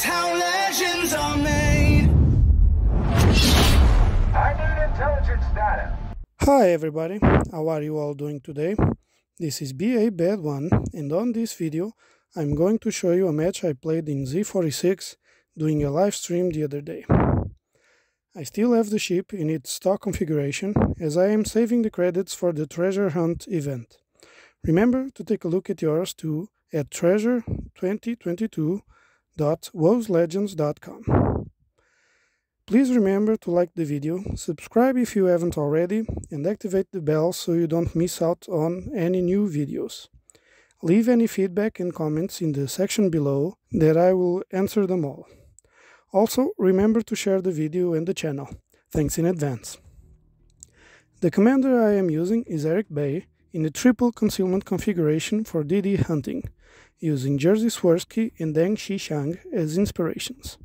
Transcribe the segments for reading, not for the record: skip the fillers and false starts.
how legends are made. I need intelligence data. Hi everybody, how are you all doing today? This is BA Bad One, and on this video I'm going to show you a match I played in Z46 doing a live stream the other day. I still have the ship in its stock configuration as I am saving the credits for the treasure hunt event. Remember to take a look at yours too at treasure2022.wowslegends.com. Please remember to like the video, subscribe if you haven't already, and activate the bell so you don't miss out on any new videos. Leave any feedback and comments in the section below that I will answer them all. Also, remember to share the video and the channel. Thanks in advance. The commander I am using is Eric Bay in a triple concealment configuration for DD hunting, using Jerzy Swirsky and Deng Xishang as inspirations.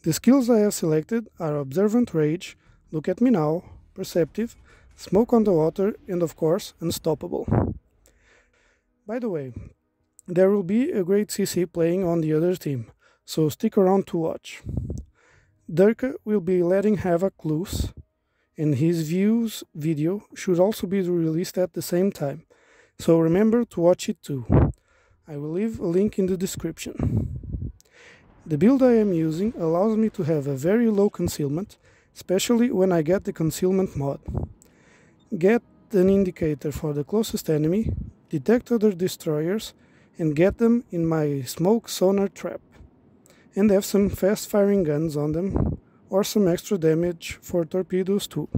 The skills I have selected are Observant Rage, Look at Me Now, Perceptive, Smoke on the Water, and of course, Unstoppable. By the way, there will be a great CC playing on the other team, so stick around to watch. Durka will be letting Havoc loose, and his views video should also be released at the same time, so remember to watch it too. I will leave a link in the description. The build I am using allows me to have a very low concealment, especially when I get the concealment mod. Get an indicator for the closest enemy, detect other destroyers, and get them in my smoke sonar trap. And have some fast firing guns on them, or some extra damage for torpedoes too,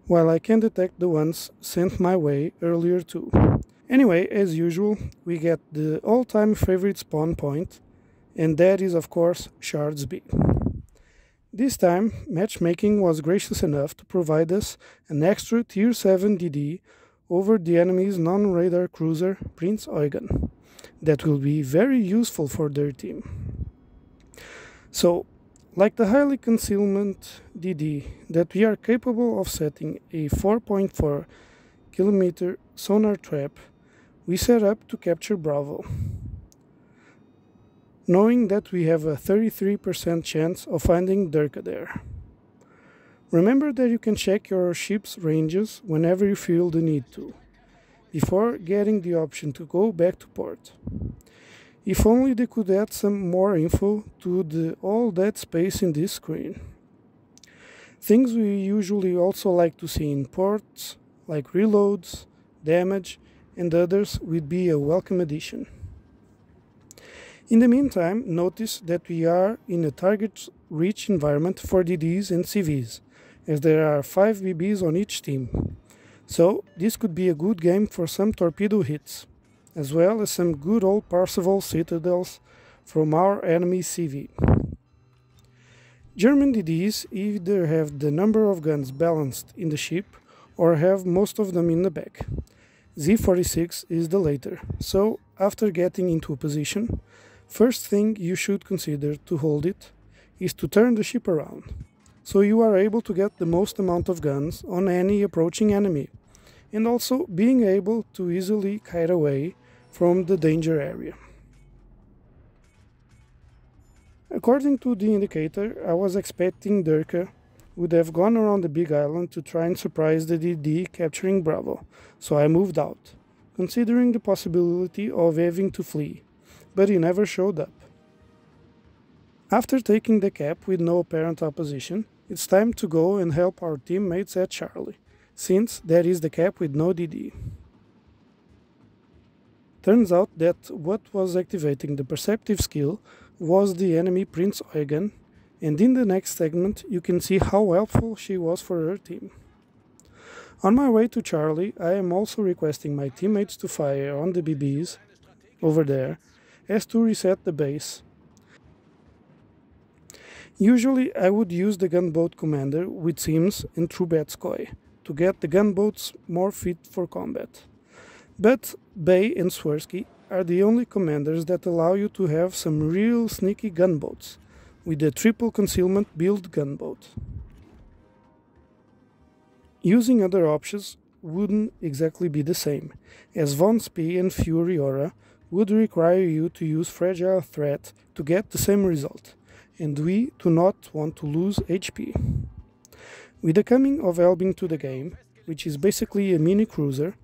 while I can detect the ones sent my way earlier too. Anyway, as usual, we get the all-time favorite spawn point, and that is of course Shards B. This time, matchmaking was gracious enough to provide us an extra tier 7 DD over the enemy's non-radar cruiser Prince Eugen. That will be very useful for their team. So, like the highly concealment DD that we are capable of setting a 4.4 km sonar trap, we set up to capture Bravo, knowing that we have a 33% chance of finding Durka there. Remember that you can check your ship's ranges whenever you feel the need to, before getting the option to go back to port. If only they could add some more info to the all that space in this screen. Things we usually also like to see in ports, like reloads, damage, and others would be a welcome addition. In the meantime, notice that we are in a target-rich environment for DDs and CVs, as there are 5 BBs on each team. So this could be a good game for some torpedo hits, as well as some good old Parseval citadels from our enemy CV. German DDs either have the number of guns balanced in the ship or have most of them in the back. Z46 is the later, so after getting into a position, first thing you should consider to hold it is to turn the ship around, so you are able to get the most amount of guns on any approaching enemy, and also being able to easily kite away from the danger area. According to the indicator, I was expecting Durka would have gone around the big island to try and surprise the DD capturing Bravo, so I moved out, considering the possibility of having to flee, but he never showed up. After taking the cap with no apparent opposition, it's time to go and help our teammates at Charlie, since that is the cap with no DD. Turns out that what was activating the perceptive skill was the enemy Prince Eugen, and in the next segment you can see how helpful she was for her team. On my way to Charlie, I am also requesting my teammates to fire on the BBs over there, as to reset the base. Usually I would use the gunboat commander with Sims and Trubetskoy to get the gunboats more fit for combat. But Bay and Swirsky are the only commanders that allow you to have some real sneaky gunboats, with a triple concealment build gunboat. Using other options wouldn't exactly be the same, as Von Spee and Fury Aura would require you to use fragile threat to get the same result, and we do not want to lose HP. With the coming of Elbing to the game, which is basically a mini cruiser,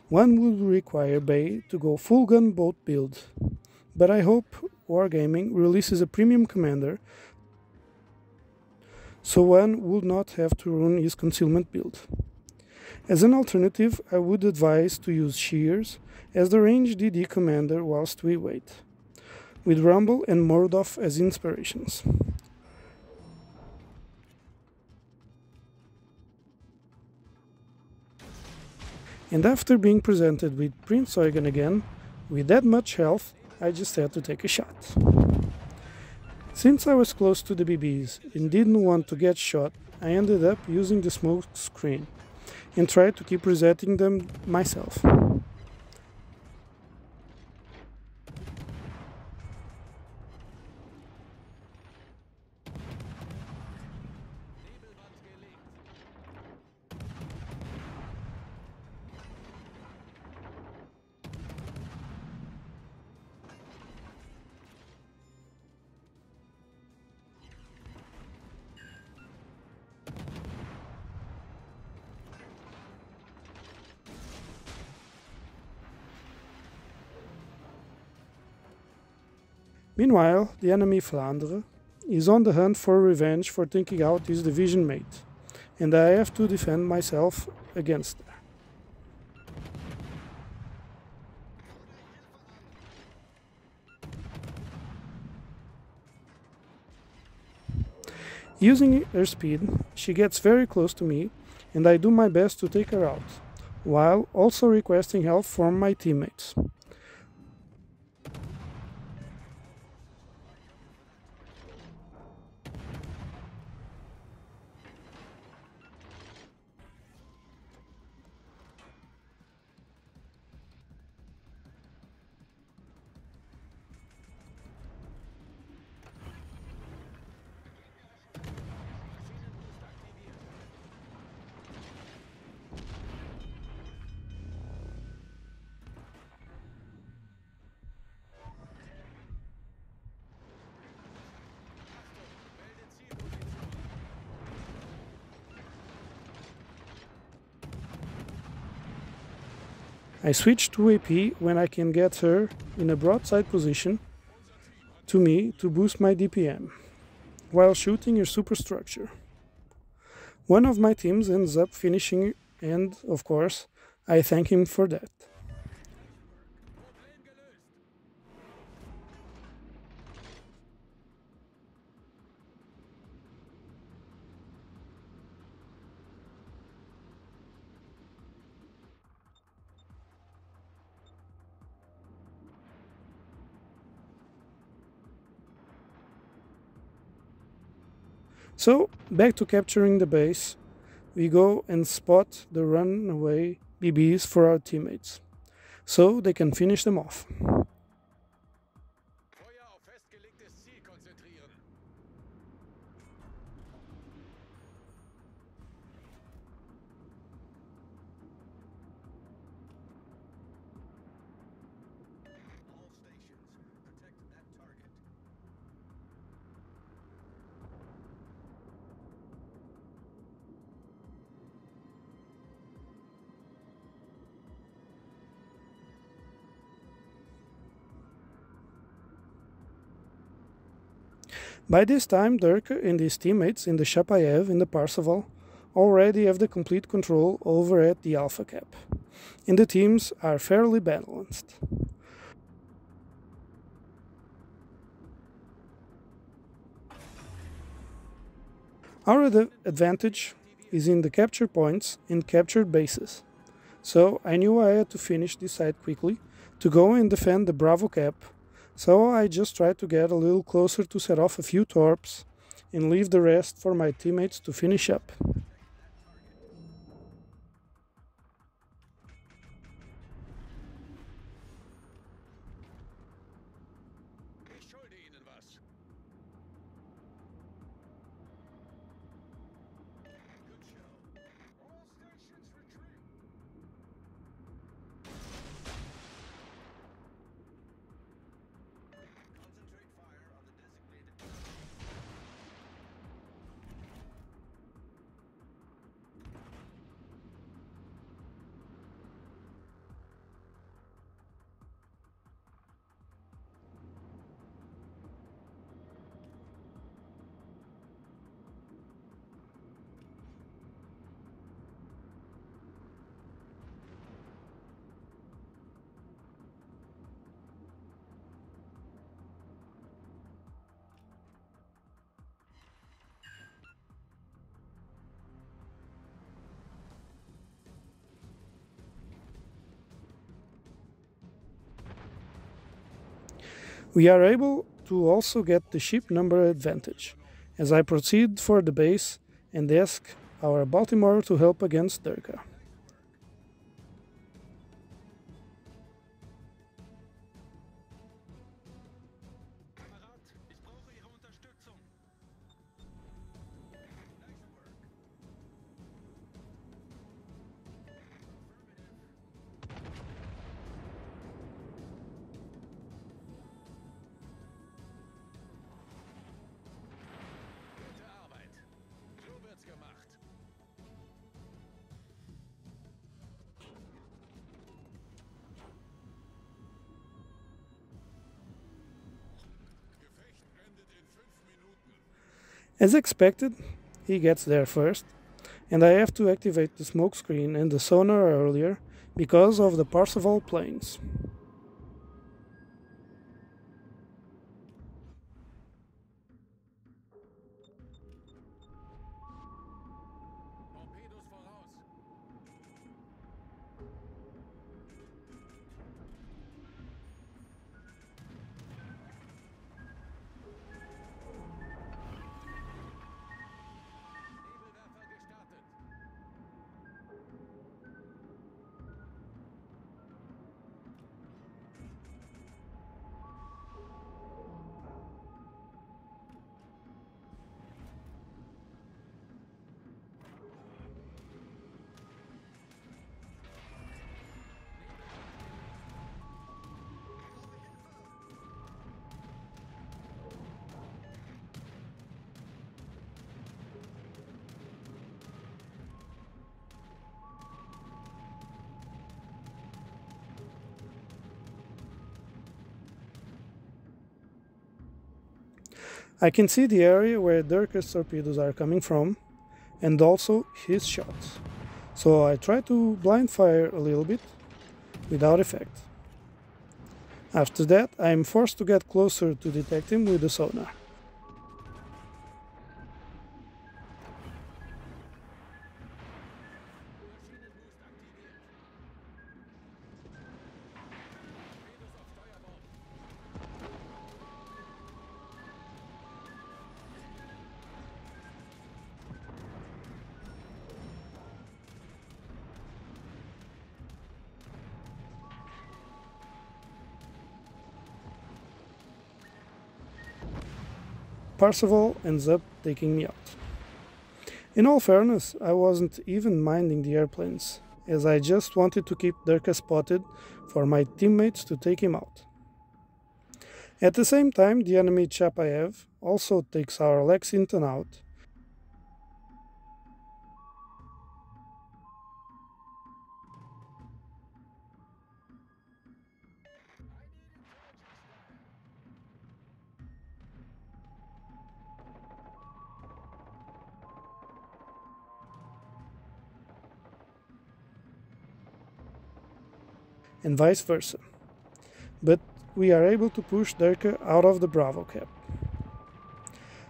one would require Bay to go full gun boat build. But I hope Wargaming releases a premium commander so one would not have to run his concealment build. As an alternative, I would advise to use Shears as the range DD commander whilst we wait, with Rumble and Mordov as inspirations. And after being presented with Prince Eugen again, with that much health, I just had to take a shot. Since I was close to the BBs and didn't want to get shot, I ended up using the smoke screen and tried to keep resetting them myself. Meanwhile, the enemy Flandre is on the hunt for revenge for taking out his division mate, and I have to defend myself against her. Using her speed, she gets very close to me, and I do my best to take her out, while also requesting help from my teammates. I switch to AP when I can get her in a broadside position to me to boost my DPM, while shooting her superstructure. One of my teams ends up finishing, and of course, I thank him for that. So, back to capturing the base, we go and spot the runaway BBs for our teammates, so they can finish them off. Feuer auf festgelegtes Ziel konzentrieren. All stations, protect that target. By this time, Dirk and his teammates in the Chapayev and the Parseval already have the complete control over at the Alpha Cap, and the teams are fairly balanced. Our advantage is in the capture points and captured bases, so I knew I had to finish this side quickly to go and defend the Bravo Cap, so I just tried to get a little closer to set off a few torps and leave the rest for my teammates to finish up. Ich schulde Ihnen was. Good show. All stations retreat. We are able to also get the ship number advantage, as I proceed for the base and ask our Baltimore to help against Durka. Kamerad, ich brauche Ihre Unterstützung. Nice work. Gute Arbeit. So wird's gemacht. Gefecht endet in 5 Minuten. As expected, he gets there first, and I have to activate the smoke screen and the sonar earlier because of the Parseval planes. Torpedos voraus. Nebelwerfer gestartet. I can see the area where Durka's torpedoes are coming from, and also his shots. So I try to blind fire a little bit, without effect. After that, I am forced to get closer to detect him with the sonar. Maschinenboost aktiviert. Torpedos auf Steuerbord. Parseval ends up taking me out. In all fairness, I wasn't even minding the airplanes, as I just wanted to keep Durka spotted for my teammates to take him out. At the same time, the enemy Chapayev also takes our Lexington out. And vice versa. But we are able to push Durka out of the Bravo cap.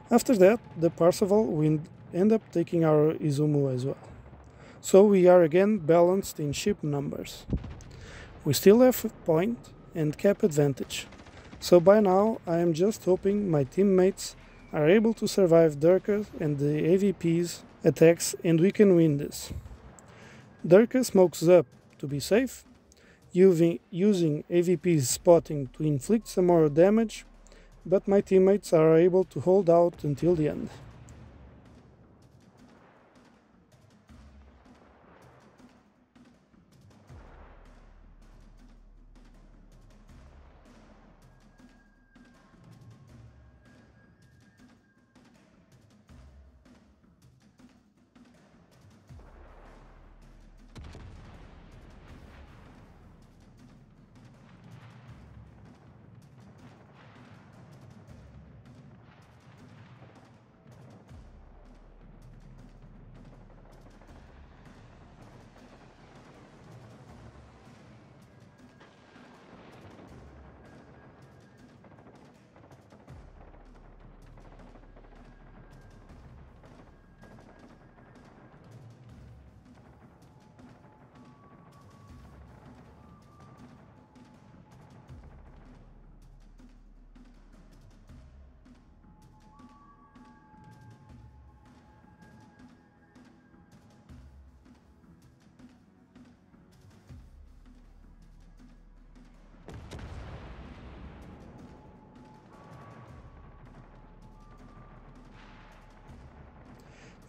After that, the Parseval will end up taking our Izumu as well. So we are again balanced in ship numbers. We still have point and cap advantage. So by now I am just hoping my teammates are able to survive Durka and the AVP's attacks and we can win this. Durka smokes up to be safe, using AVP's spotting to inflict some more damage, but my teammates are able to hold out until the end.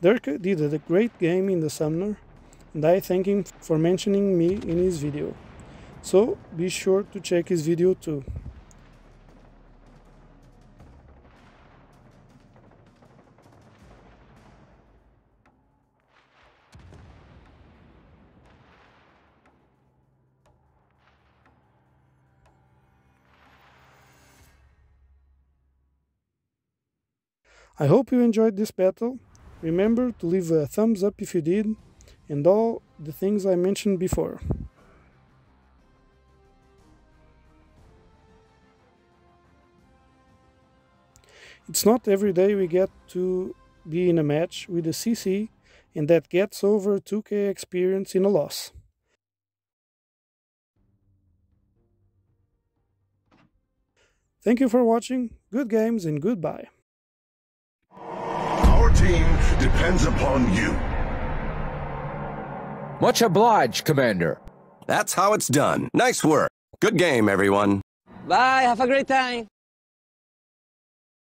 Dirk did a great game in the summer, and I thank him for mentioning me in his video. So be sure to check his video too. I hope you enjoyed this battle. Remember to leave a thumbs up if you did, and all the things I mentioned before. It's not every day we get to be in a match with a CC and that gets over 2k experience in a loss. Thank you for watching, good games and goodbye. Our team depends upon you. Much obliged, Commander. That's how it's done. Nice work. Good game, everyone. Bye, have a great time.